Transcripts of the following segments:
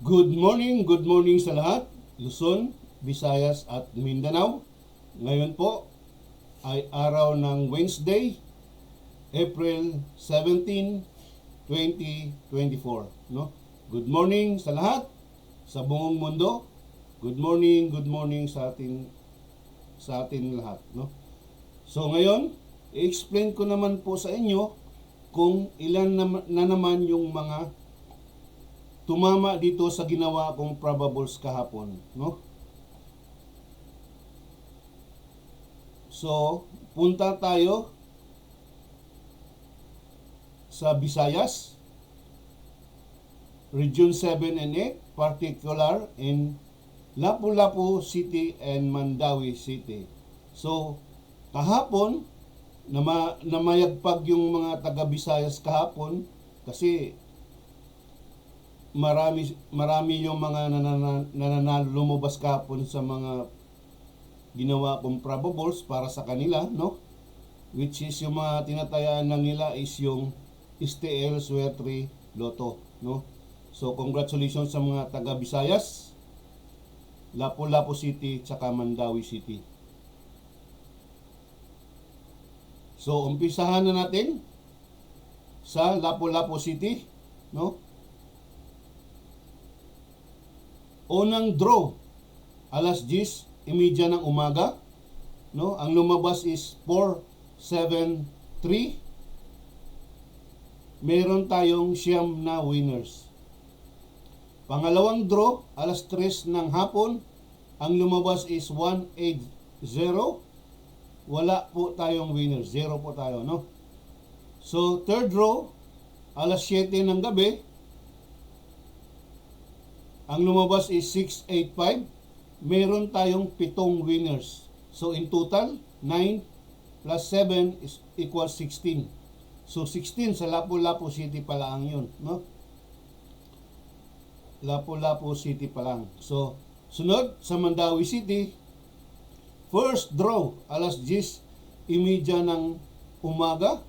Good morning sa lahat, Luzon, Visayas at Mindanao. Ngayon po ay araw ng Wednesday, April 17, 2024. No? Good morning sa lahat, sa buong mundo. Good morning sa atin lahat. No? So ngayon, i-explain ko naman po sa inyo kung ilan na naman yung mga tumama dito sa ginawa kong probables kahapon, no? So, punta tayo sa Visayas, Region 7 and 8, particular in Lapu-Lapu City and Mandawi City. So, kahapon, namayagpag yung mga taga Visayas kahapon kasi marami yung mga nananalo lumabas kahapon sa mga ginawa kong probables para sa kanila, no? Which is yung mga tinatayaan lang nila is yung STL Suertre Lotto, no? So congratulations sa mga taga Visayas, Lapu-Lapu City, tsaka Mandawi City. So umpisahan na natin sa Lapu-Lapu City, no? Unang draw, alas 10:30 ng umaga, no? Ang lumabas is 473. Meron tayong siyam na winners. Pangalawang draw, alas 3 ng hapon, ang lumabas is 180. Wala po tayong winners, 0 po tayo, no? So, third draw, alas 7 ng gabi, ang lumabas is 685. Meron tayong 7 winners. So in total, 9 plus 7 is equals 16. So 16 sa Lapu-Lapu City pa lang yun, no? Lapu-Lapu City pa lang. So sunod sa Mandawi City, first draw, alas 10:30 ng umaga.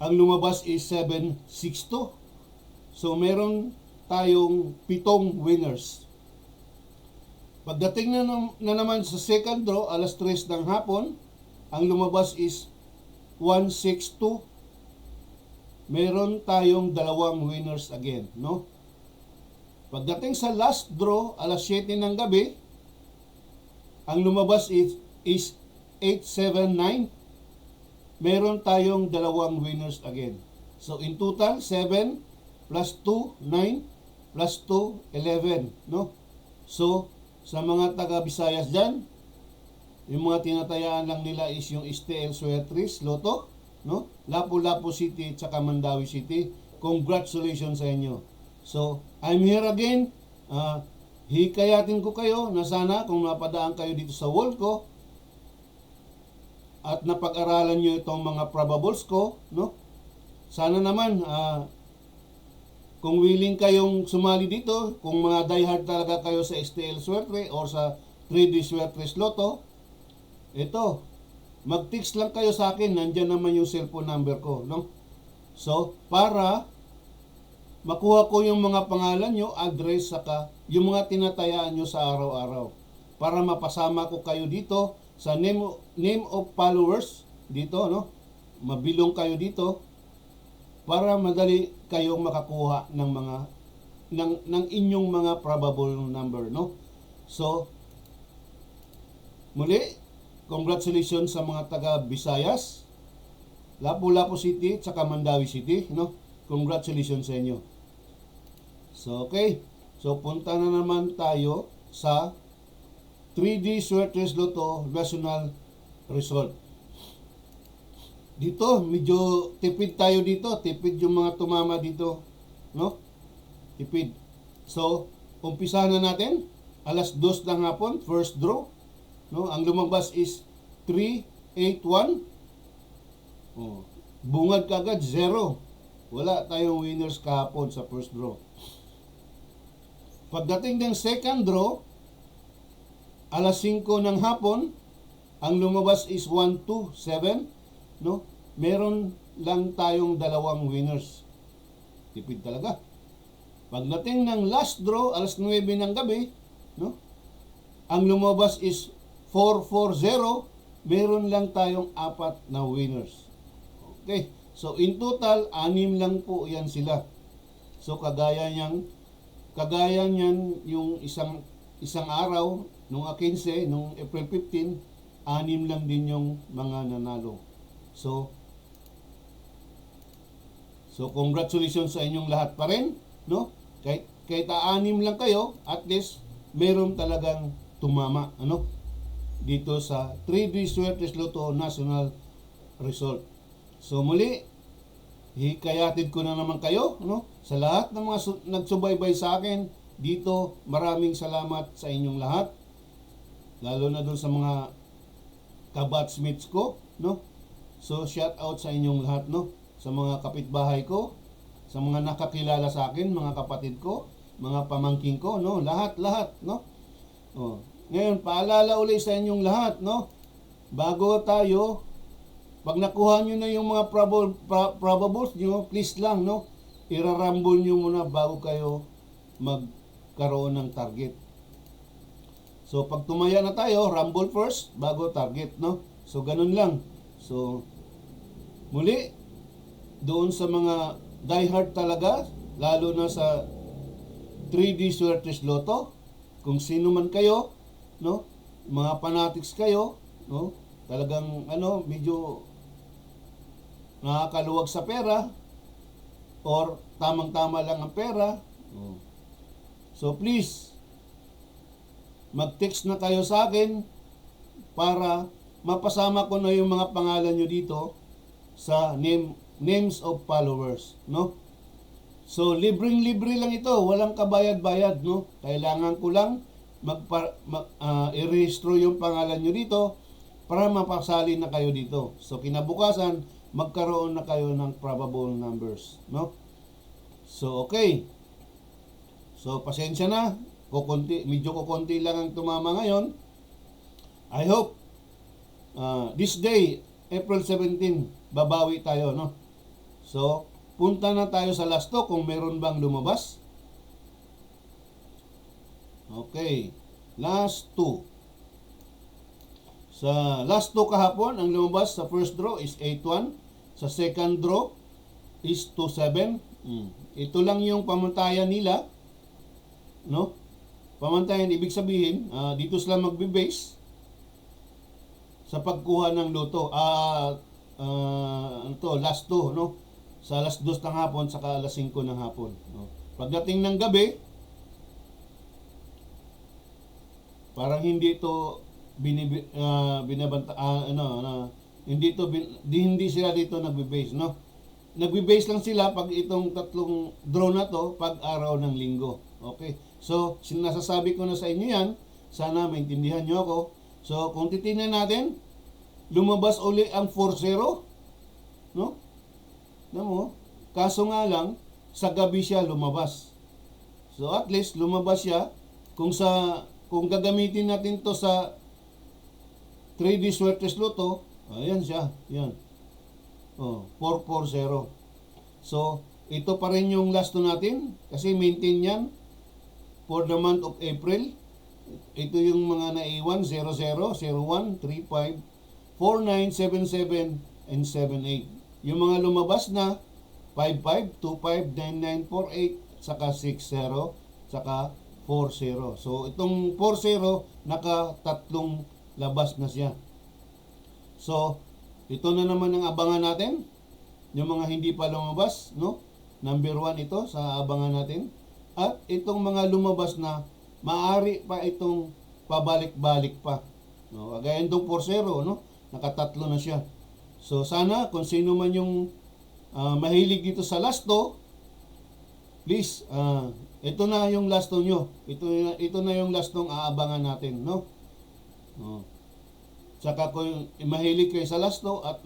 Ang lumabas is 762. So meron tayong 7 winners. Pagdating na naman sa second draw, alas 3 ng hapon, ang lumabas is 162. Meron tayong 2 winners again, no? Pagdating sa last draw, alas 7 ng gabi, ang lumabas is 879. Meron tayong 2 winners again. So in total, 7 plus 2, 9 plus 2, 11, no? So, sa mga taga Visayas dyan, yung mga tinatayaan lang nila is yung STL Suertre Lotto, no? Lapu-Lapu City tsaka Mandawi City. Congratulations sa inyo. So, I'm here again. Hikayatin ko kayo na sana kung napadaan kayo dito sa wall ko at napag-aralan nyo itong mga probables ko, no? Sana naman, kung willing kayong sumali dito, kung mga diehard talaga kayo sa STL Suertre or sa 3D Suertre Lotto, ito, mag-text lang kayo sa akin, nandyan naman yung cellphone number ko, no? So, para makuha ko yung mga pangalan nyo, address, saka yung mga tinatayaan nyo sa araw-araw. Para mapasama ko kayo dito sa name of followers, dito, no? Mabilong kayo dito, para madali kayong makakuha ng mga ng inyong mga probable number, no? So muli, congratulations sa mga taga Visayas, Lapu-Lapu City, tsaka Mandawi City, no? Congratulations sa inyo. So okay, so punta na naman tayo sa 3D Suertre Lotto National Result. Dito, medyo tipid tayo dito. Tipid yung mga tumama dito. No? Tipid. So, umpisahan na natin. Alas 2 ng hapon, first draw. No? Ang lumabas is 381. Oh. Bungad kagad, 0. Wala tayong winners kahapon sa first draw. Pagdating ng second draw, alas 5 ng hapon, ang lumabas is 127. No? Meron lang tayong 2 winners. Tipid talaga. Pagdating ng last draw, alas 9 ng gabi, no? Ang lumabas is 440, meron lang tayong 4 na winners. Okay. So in total, 6 lang po yan sila. So kagaya niyan yung isang araw nung 15, nung April 15, 6 lang din yung mga nanalo. So congratulations sa inyong lahat pa rin, no? Kahit 6 lang kayo, at least meron talagang tumama, ano? Dito sa 3D Suertes Lotto National Result. So muli, hikayatid ko na naman kayo, no? Sa lahat ng mga nagsubaybay sa akin dito, maraming salamat sa inyong lahat. Lalo na doon sa mga kabatsmates ko, no? So shout out sa inyong lahat, no? Sa mga kapitbahay ko, sa mga nakakilala sa akin, mga kapatid ko, mga pamangking ko, no? Lahat, no? Oh. Ngayon, paalala uli sa inyong lahat, no? Bago tayo, pag nakuha nyo na yung mga probables nyo, please lang, no? Irarumble nyo muna bago kayo magkaroon ng target. So, pag tumaya na tayo, rumble first, bago target, no? So, ganun lang. So, muli, doon sa mga diehard talaga, lalo na sa 3D Suertes Lotto, kung sino man kayo, no? Mga fanatics kayo, no? Talagang medyo nakakaluwag sa pera or tamang-tama lang ang pera. So please, mag-text na kayo sa akin para mapasama ko na yung mga pangalan nyo dito sa names of followers, no? So libreng-libre lang ito, walang kabayad-bayad, no? Kailangan ko lang i-rehistro yung pangalan nyo dito para mapasali na kayo dito. So kinabukasan, magkaroon na kayo ng probable numbers, no? So okay. So pasensya na, medyo kukunti lang ang tumama ngayon. I hope this day, April 17, babawi tayo, no? So punta na tayo sa last 2 kung meron bang lumabas. Okay, last 2. Sa last 2 kahapon, ang lumabas sa first draw is 8-1. Sa second draw is 2-7. Ito lang yung pamantayan nila, no? Pamantayan, ibig sabihin, dito sila magbe-base sa pagkuha ng loto. Last 2, no? Sa alas 2 ng hapon, saka alas 5 ng hapon. No? Pagdating ng gabi, parang hindi ito binabanta, hindi sila dito nagbe-base, no? Nagbe-base lang sila pag itong tatlong draw na to pag araw ng linggo. Okay? So, sinasasabi ko na sa inyo yan, sana maintindihan nyo ako. So, kung titingnan natin, lumabas uli ang 4-0, no? Mo, kaso nga lang, sa gabi siya lumabas. So, at least lumabas siya kung gagamitin natin to sa 3D Suertes Lotto, ayan siya, yan. 440. So, ito pa rin yung last to natin kasi maintain yan for the month of April. Ito yung mga naiwan, 00, 01, 35, 49, 77, and 78. Yung mga lumabas na 55, 25, 99, 48, saka 60, saka 40. So, itong 40, naka-tatlong labas na siya. So, ito na naman ang abangan natin. Yung mga hindi pa lumabas, no? Number 1 ito sa abangan natin. At itong mga lumabas na, maaari pa itong pabalik-balik pa. No? Kagaya itong 40, no? Nakatatlo na siya. So, sana kung sino man yung mahilig dito sa last 2, please, ito na yung last 2 nyo. Ito na yung last 2 aabangan natin, no? Saka kung mahilig kayo sa last 2 at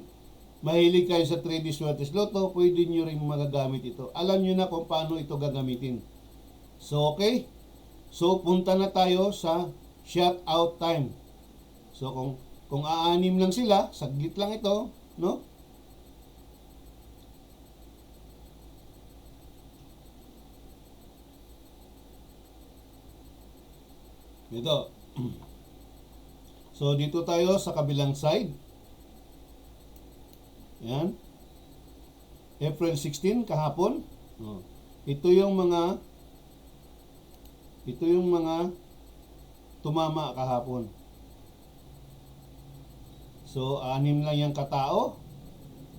mahilig kayo sa 3D Suertes Lotto, pwede nyo rin magagamit ito. Alam nyo na kung paano ito gagamitin. So, okay? So, punta na tayo sa shout out time. So, kung aanim lang sila, saglit lang ito, no? Ito. So, dito tayo sa kabilang side. Yan. April 16, kahapon. Oh. Ito yung mga tumama kahapon. So, 6 lang yung katao.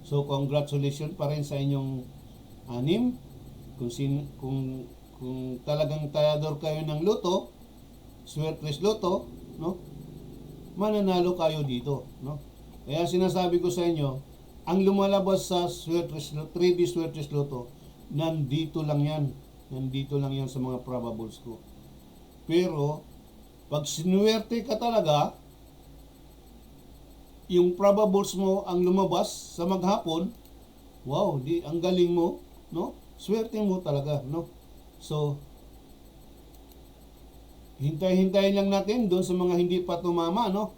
So, congratulations pa rin sa inyong 6. Kung talagang tayador kayo ng loto, Swertres Loto, no? Mananalo kayo dito, no? Kaya sinasabi ko sa inyo, ang lumalabas sa 3D Swertres Loto, nandito lang yan. Nandito lang yan sa mga probables ko. Pero, pag sinuwerte ka talaga, yung probables mo ang lumabas sa maghapon, wow, ang galing mo, no? Swerte mo talaga, no? So, hintay-hintayin lang natin doon sa mga hindi pa tumama, no?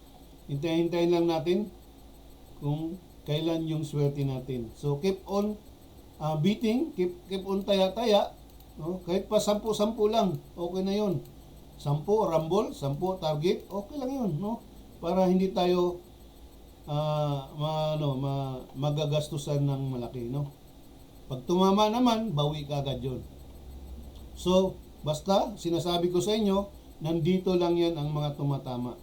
Hintay-hintayin lang natin kung kailan yung swerte natin. So, keep on beating, keep on taya-taya, no? Kahit pa 10 lang, okay na yun. 10 rumble, 10 target, okay lang yun, no? Para hindi tayo magagastusan ng malaki, no? Pag tumama naman, bawi ka agad yun. So, basta, sinasabi ko sa inyo, nandito lang yan ang mga tumatama.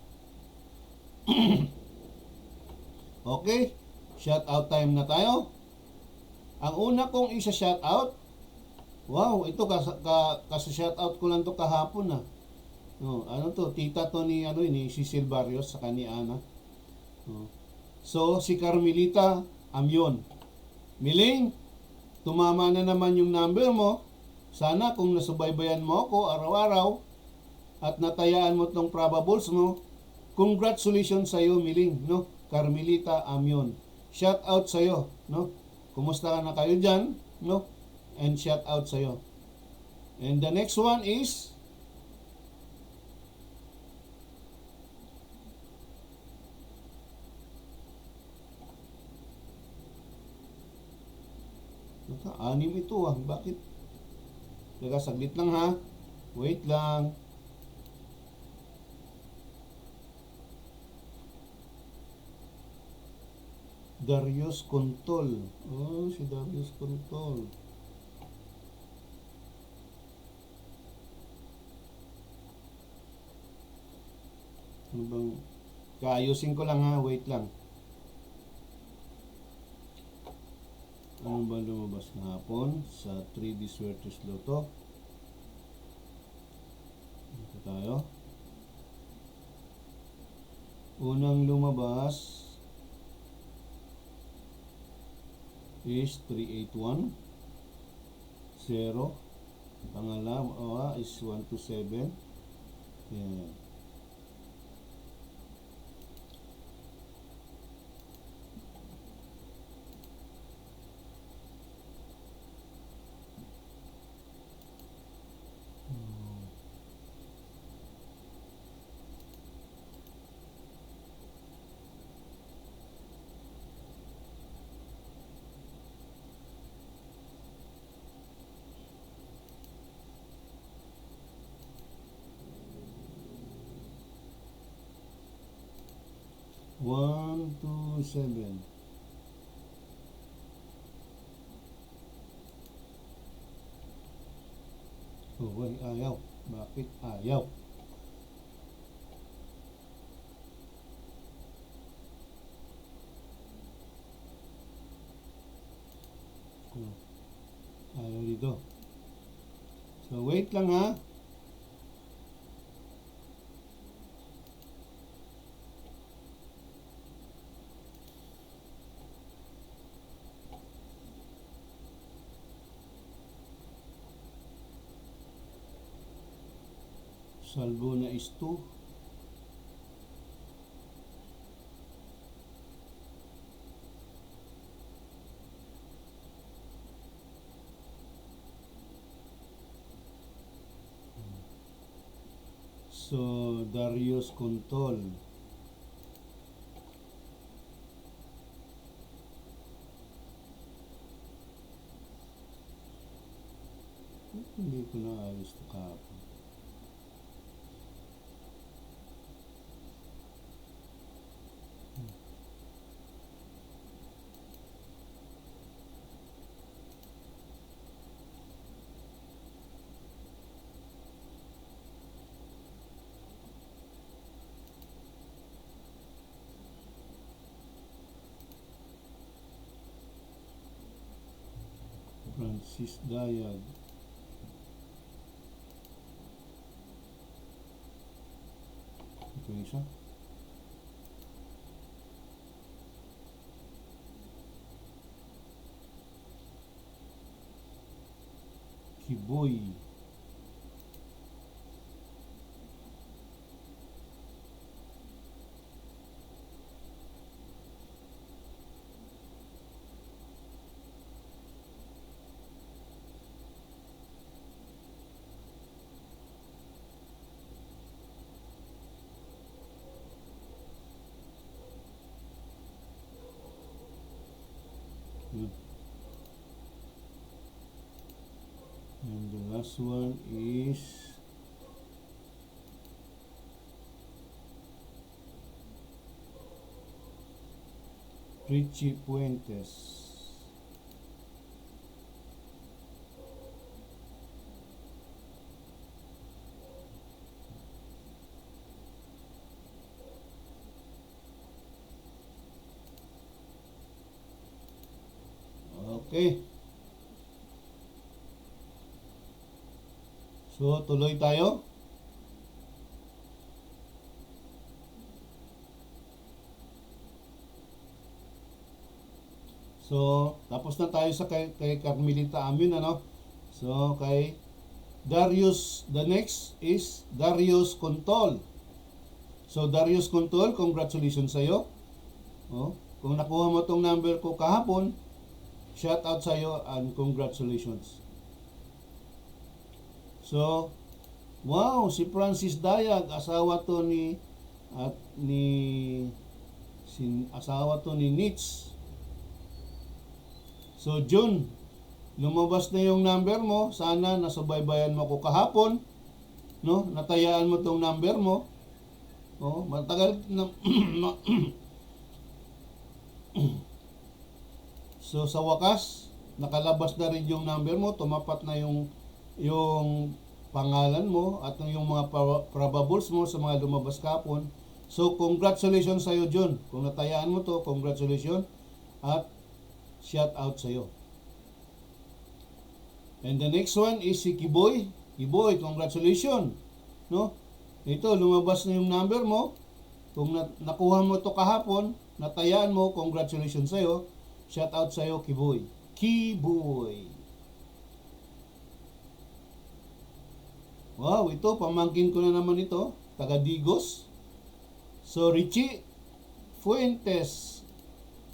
Okay, shout out time na tayo. Ang una kong isa-shout out, wow, ito shout out ko lang to kahapon na. No, ano to, tita to ni Cecil Barrios sa ni Ana. No. So, si Carmelita Amyon. Miling, tumama na naman yung number mo. Sana kung nasubaybayan mo ako araw-araw at natayaan mo tong probables mo, congratulations sa iyo, Miling, no? Carmelita Amyon. Shout out sa iyo, no? Kumusta ka na kayo diyan, no? And shout out sa iyo. And the next one is anim ito Bakit? Teka, saglit lang ha. Wait lang. Darius Contol. Oh, si Darius Contol. Ano bang... Kaayusin ko lang ha. Wait lang. Ano ba lumabas na hapon sa 3D Swertres Loto? Ito tayo. Unang lumabas is 381 0. Pangalawa is 127. Yan. One, two, 7. Oh, ayaw. Bakit ayaw? Ayaw dito. So, wait lang ha. Salvo na is 2. So, Darius Contol. Hindi ko na ayos ito kahapon. Francis Dayag. Ito yung isa. Kiboy. Yun. And the last one is Richie Puentes. Okay. So, tuloy tayo. So, tapos na tayo sa kay Carmelita Amin, ano? So, kay Darius, the next is Darius Contol. So, Darius Contol, congratulations sa'yo. Oh, kung nakuha mo tong number ko kahapon, shout out sa'yo and congratulations. So, wow, si Francis Dayag, asawa to ni asawa to ni Nitz. So, June, lumabas na yung number mo. Sana nasubaybayan mo ko kahapon, no? Natayaan mo tong number mo. Oh, matagal na So, sa wakas, nakalabas na rin yung number mo, tumapat na yung pangalan mo at yung mga probables mo sa mga lumabas kahapon. So, congratulations sa'yo, John. Kung natayaan mo to, congratulations at shout out sa'yo. And the next one is si Kiboy. Kiboy, congratulations. No? Ito, lumabas na yung number mo. Kung nakuha mo to kahapon, natayaan mo, congratulations sa'yo. Shout out sa'yo, Kiboy. Kiboy. Wow, ito, pamangkin ko na naman ito. Taga Digos. So, Richie Fuentes.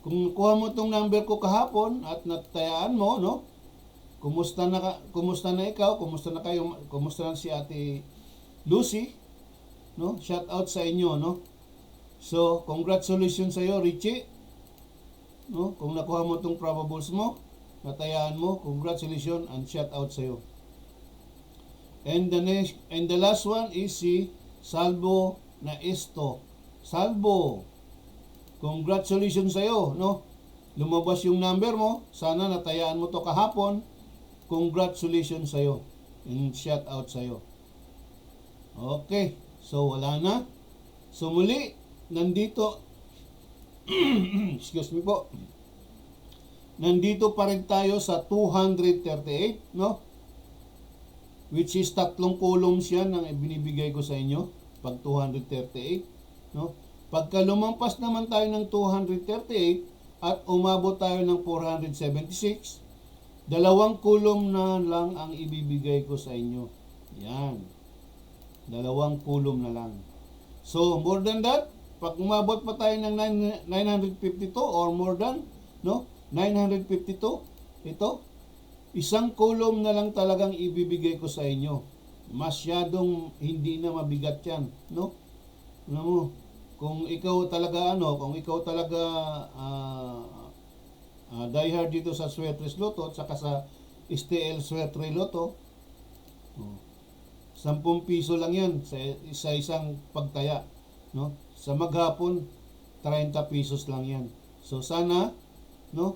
Kung kuha mo tong number ko kahapon at natayaan mo, no? Kumusta na ikaw? Kumusta na kayo? Kumusta na si Ate Lucy? No? Shout out sa inyo, no? So, congratulations sa iyo, Richie. No? Kung nakuha mo tong probables mo, natayaan mo, congratulations and shout out sa iyo. And the last one is si Salvo Naesto. Salvo, congratulations sa iyo, no? Lumabas yung number mo, sana natayaan mo to kahapon. Congratulations sa iyo. And shout out sa iyo. Okay, so wala na. So muli, nandito excuse me po. Nandito pa rin tayo sa 238, no? Which is 3 columns yan ang binibigay ko sa inyo pag 238, no? Pagka lumampas naman tayo ng 238 at umabot tayo ng 476, 2 column na lang ang ibibigay ko sa inyo. Yan. 2 column na lang. So, more than that, pag umabot pa tayo ng 952 or more than, no? 952, ito, 1 column na lang talagang ibibigay ko sa inyo. Masyadong hindi na mabigat yan, no? Ano mo, kung ikaw talaga die hard dito sa Swetres Lotto at saka sa STL Swetre Lotto, 10 piso lang yan sa isang pagtaya, no? Sa maghapon 30 pesos lang yan. So sana, no,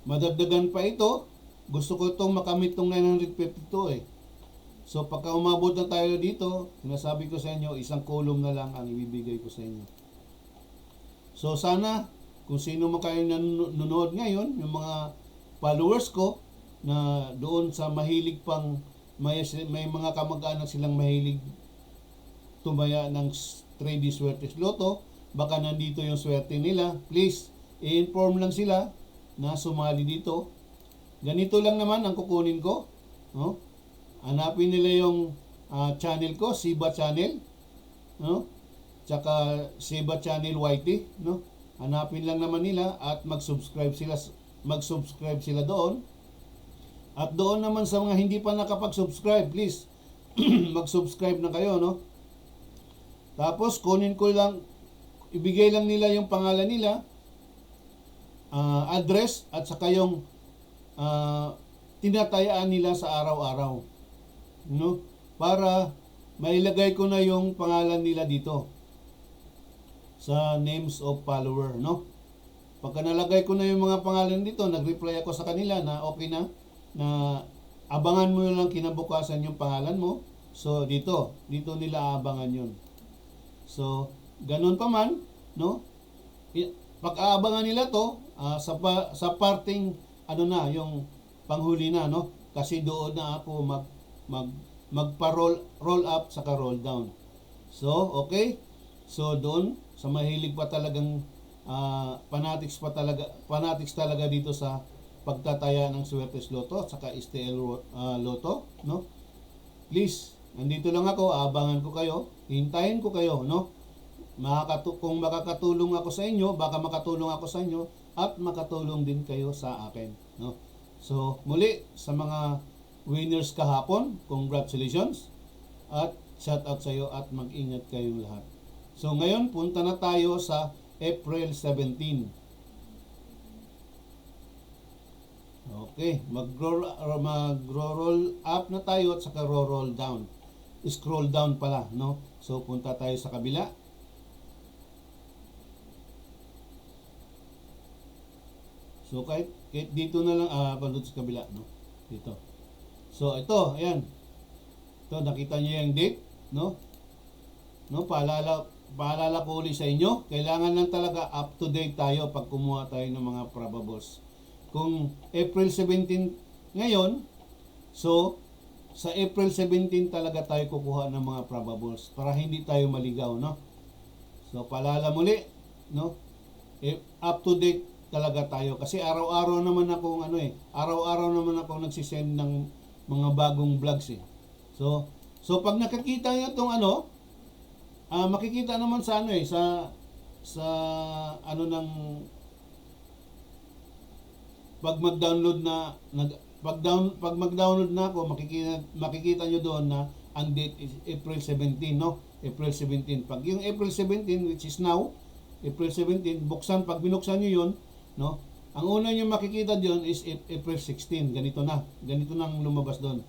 madagdagan pa ito. Gusto ko itong makamit tong 952 eh. So pagka umabot na tayo dito, sinasabi ko sa inyo, 1 column na lang ang ibibigay ko sa inyo. So sana, kung sino man kayo nanonood ngayon, yung mga followers ko na doon sa mahilig pang may mga kamag-anak silang mahilig tumaya ng 3D Swertes Lotto, baka nandito yung swerte nila. Please, i-inform lang sila na sumali dito. Ganito lang naman ang kukunin ko, no? Hanapin nila yung channel ko, Siba Channel, no? Tsaka Siba Channel YT, no? Hanapin lang naman nila at mag-subscribe sila doon. At doon naman sa mga hindi pa nakapag-subscribe, please mag-subscribe na kayo, no? Tapos kunin ko lang, ibigay lang nila yung pangalan nila, address at saka yung tinatayaan nila sa araw-araw, no? Para mailagay ko na yung pangalan nila dito sa names of follower, no? Pagka nalagay ko na yung mga pangalan dito, nag-reply ako sa kanila na okay na abangan mo lang kinabukasan yung pangalan mo. So dito nila abangan yun. So ganun pa man, no? Pag-aabangan nila to sa parting ano na yung panghuli na, no? Kasi doon na ako magpa-roll up saka roll down. So okay. So doon sa mahilig pa talagang fanatics talaga dito sa pagtataya ng Swertes Lotto at saka STL Lotto, no? Please, nandito lang ako, abangan ko kayo, hintayin ko kayo, no? Kung makakatulong ako sa inyo, baka makatulong ako sa inyo at makatulong din kayo sa akin, no? So, muli sa mga winners kahapon, congratulations at shout out sa iyo at mag-ingat kayong lahat. So, ngayon punta na tayo sa April 17. Okay, mag-roll up na tayo at saka roll down. Scroll down pala, no? So punta tayo sa kabila. So kahit dito na lang pandun sa kabila, no? Dito. So ito, ayan. Ito nakita niyo yung date, no? No, paalala ko ulit sa inyo, kailangan lang talaga up to date tayo pag kumuha tayo ng mga probables. Kung April 17 ngayon, so sa April 17 talaga tayo kukuha ng mga probables para hindi tayo maligaw, no? So paalala muli, no? Up to date talaga tayo kasi araw-araw naman ako nagsisend ng mga bagong vlogs eh. So pag nakikita niyo tong makikita naman sa sa ng pag mag-download na ako, makikita nyo doon na ang date is April 17, no? April 17. Pag yung April 17, which is now, April 17, pag binuksan nyo yun, no? Ang una nyo makikita doon is April 16. Ganito nang lumabas doon.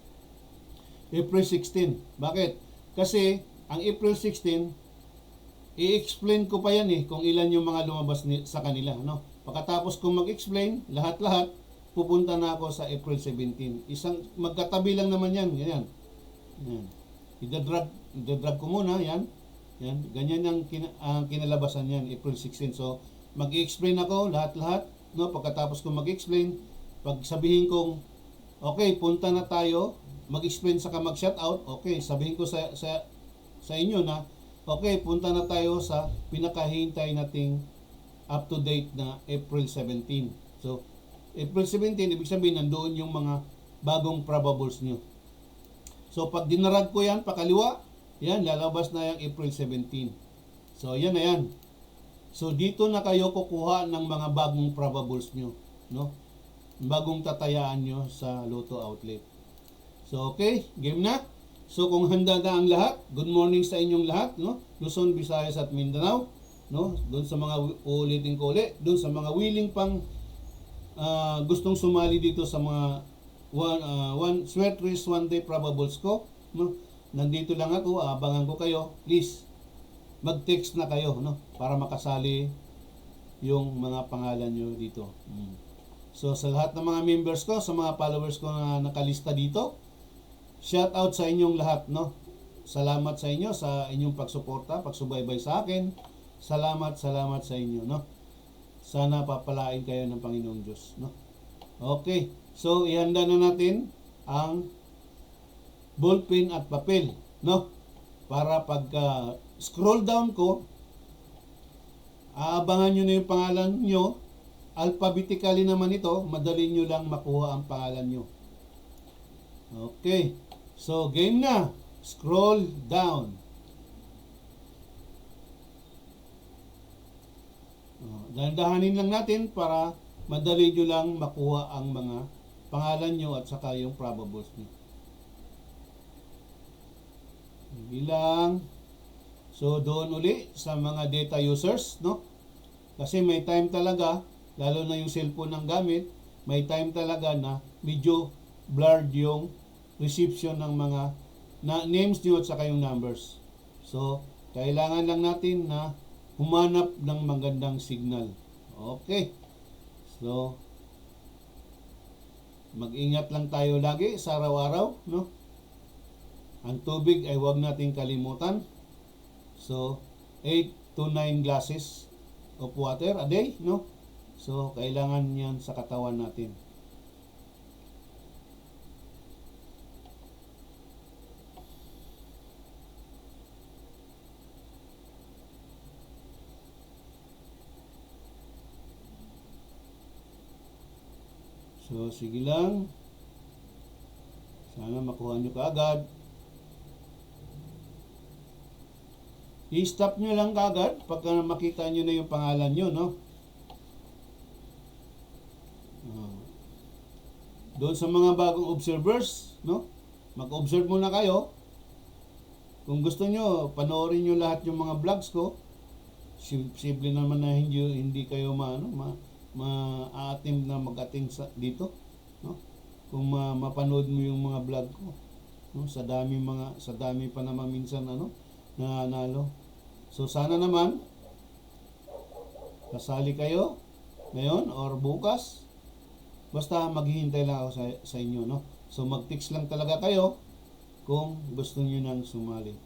April 16. Bakit? Kasi, ang April 16, i-explain ko pa yan kung ilan yung mga lumabas sa kanila, no? Pagkatapos kong mag-explain, lahat-lahat, pupunta na ako sa April 17. Isang magkatabi lang naman yan, ganyan. Yan. Idadrag ko muna, yan. Yan. Ganyan ang kinalabasan yan, April 16. So, mag-explain ako, lahat-lahat, no? Pagkatapos kong mag-explain, pag sabihin kong, okay, punta na tayo, mag-explain saka mag-shoutout, okay, sabihin ko sa inyo na, okay, punta na tayo sa pinakahintay nating up to date na April 17. So, April 17, ibig sabihin nandoon yung mga bagong probables nyo. So, pag dinarag ko yan, pakaliwa, yan, lalabas na yung April 17. So, yan na yan. So, dito na kayo kukuha ng mga bagong probables nyo, no? Bagong tatayaan nyo sa Lotto Outlet. So, okay, game na. So, kung handa na ang lahat, good morning sa inyong lahat, no? Luzon, Visayas at Mindanao. No, doon sa mga ulitin ko ulit, doon sa mga willing pang gustong sumali dito sa mga Swertes one day probables ko, no? Nandito lang ako, abangan ko kayo. Please mag-text na kayo, no, para makasali yung mga pangalan nyo dito. So sa lahat ng mga members ko, sa mga followers ko na nakalista dito, shout out sa inyong lahat, no. Salamat sa inyo sa inyong pagsuporta, pagsubaybay sa akin. Salamat sa inyo, no. Sana papalain kayo ng Panginoong Diyos, no. Okay. So, ihanda na natin ang ballpen at papel, no? Para pagka scroll down ko, aabangan nyo na yung pangalan nyo. Alphabetically naman ito, madali nyo lang makuha ang pangalan nyo. Okay. So, game na. Scroll down. Dahan-dahanin lang natin para madali nyo lang makuha ang mga pangalan nyo at saka yung probables nyo. Bilang. So, doon uli sa mga data users, no? Kasi may time talaga, lalo na yung cellphone ng gamit, may time talaga na medyo blurred yung reception ng mga names nyo at saka yung numbers. So, kailangan lang natin na humanap ng magandang signal. Okay. So, mag-ingat lang tayo lagi sa araw-araw, no? Ang tubig ay huwag nating kalimutan. So, 8 to 9 glasses of water a day, no? So, kailangan yan sa katawan natin. So, sige lang. Sana makuha nyo kaagad. I-stop nyo lang kaagad pagka makita nyo na yung pangalan nyo, no? Doon sa mga bagong observers, no? Mag-observe muna kayo. Kung gusto nyo, panoorin nyo lahat yung mga vlogs ko. Simple naman na hindi kayo ma-attempt na mag-attend dito, no? Kung mapanood mo yung mga vlog ko, no? Sa dami pa naman minsan nanalo. So sana naman kasali kayo ngayon or bukas. Basta maghihintay lang ako sa inyo, no? So mag-text lang talaga kayo kung gusto niyo nang sumali.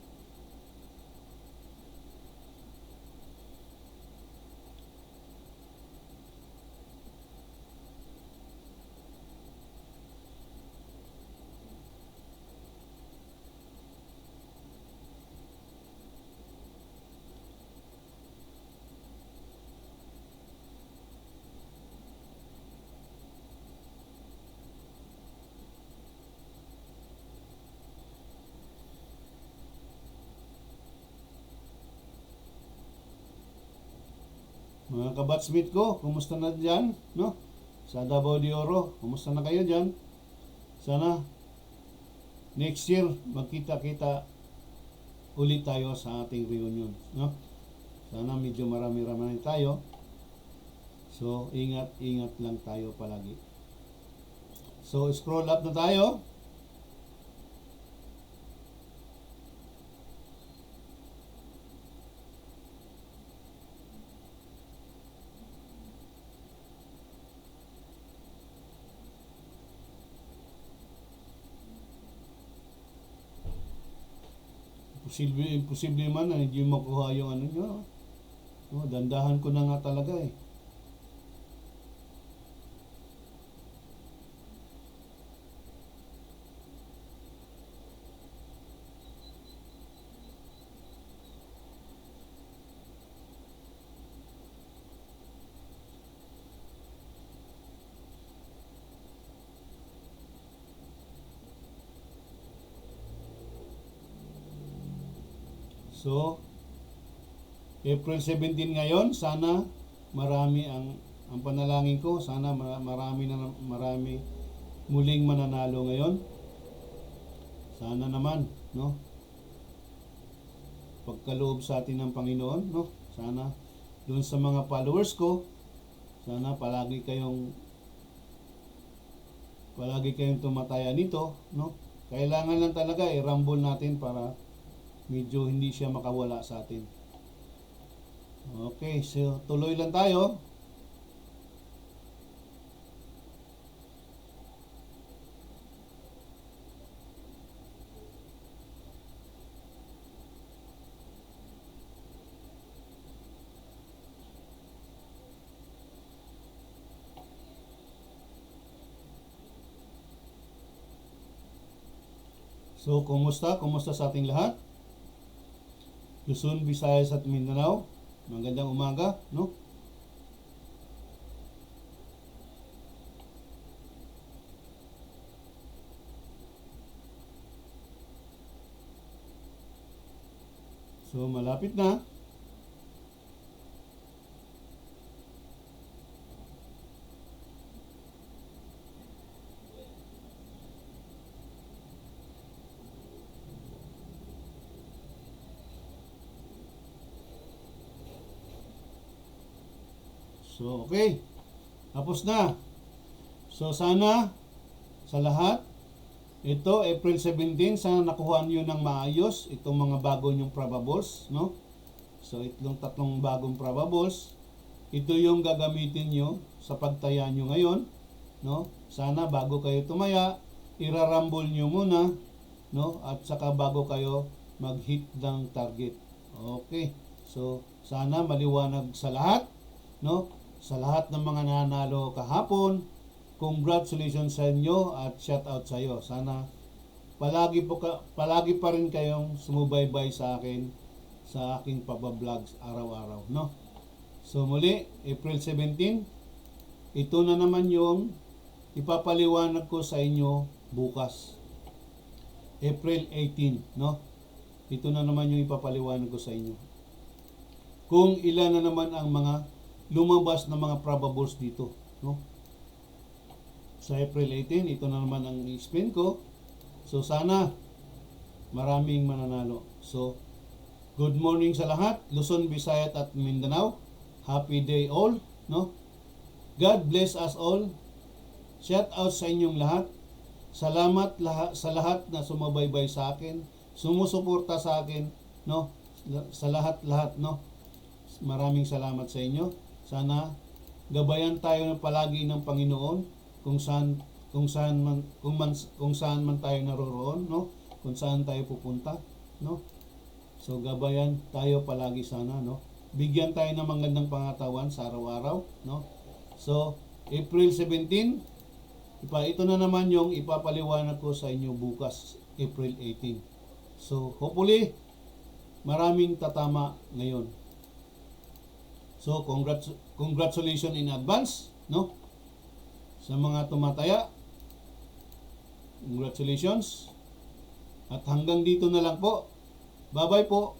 Mga kabatsmate ko, kumusta na dyan, no? Sa Davao de Oro, kumusta na kayo dyan? Sana next year magkita-kita ulit tayo sa ating reunion, no? Sana medyo marami-rami tayo. So, ingat lang tayo palagi. So, scroll up na tayo. Imposible man na hindi makuha yung nyo. Dandahan ko na nga talaga eh. So, April 17 ngayon, sana marami ang panalangin ko, sana marami muling mananalo ngayon. Sana naman, no? Pagkaloob sa atin ng Panginoon, no? Sana doon sa mga followers ko, sana palagi kayong tumataya nito, no? Kailangan lang talaga i-rumble natin para medyo hindi siya makawala sa atin. Okay, so tuloy lang tayo. So, kumusta? Kumusta sa ating lahat? Luzon, Visayas at Mindanao. Magandang umaga, no? So, malapit na. So, okay. Tapos na. So, sana sa lahat, ito, April 17, sana nakuha niyo ng maayos itong mga bago nyong probables, no? So, itong tatlong bagong probables, ito yung gagamitin nyo sa pagtaya nyo ngayon, no? Sana bago kayo tumaya, irarambol nyo muna, no? At saka bago kayo mag-hit ng target. Okay. So, sana maliwanag sa lahat, no? Sa lahat ng mga nanalo kahapon, congratulations sa inyo at shout out sa iyo. Sana palagi pa rin kayong sumubaybay sa akin sa aking pabablogs araw-araw, no? So muli, April 17, ito na naman yung ipapaliwanag ko sa inyo bukas. April 18, no? Ito na naman yung ipapaliwanag ko sa inyo. Kung ilan na naman ang mga lumabas na mga probables dito, no? Sa April 18, ito na naman ang i-explain ko. So sana maraming mananalo. So good morning sa lahat, Luzon, Visayas at Mindanao. Happy day all, no? God bless us all. Shout out sa inyong lahat. Salamat sa lahat na sumabaybay sa akin, sumusuporta sa akin, no? Sa lahat, no? Maraming salamat sa inyo. Sana gabayan tayo ng palagi ng Panginoon kung saan man tayo naroroon, no? Kung saan tayo pupunta, no? So gabayan tayo palagi sana, no? Bigyan tayo ng magandang pangatawan sa araw-araw, no? So April 17, ito na naman yung ipapaliwanag ko sa inyo bukas, April 18. So hopefully maraming tatama ngayon. So, congratulations in advance, no? Sa mga tumataya, congratulations. At hanggang dito na lang po. Bye-bye po.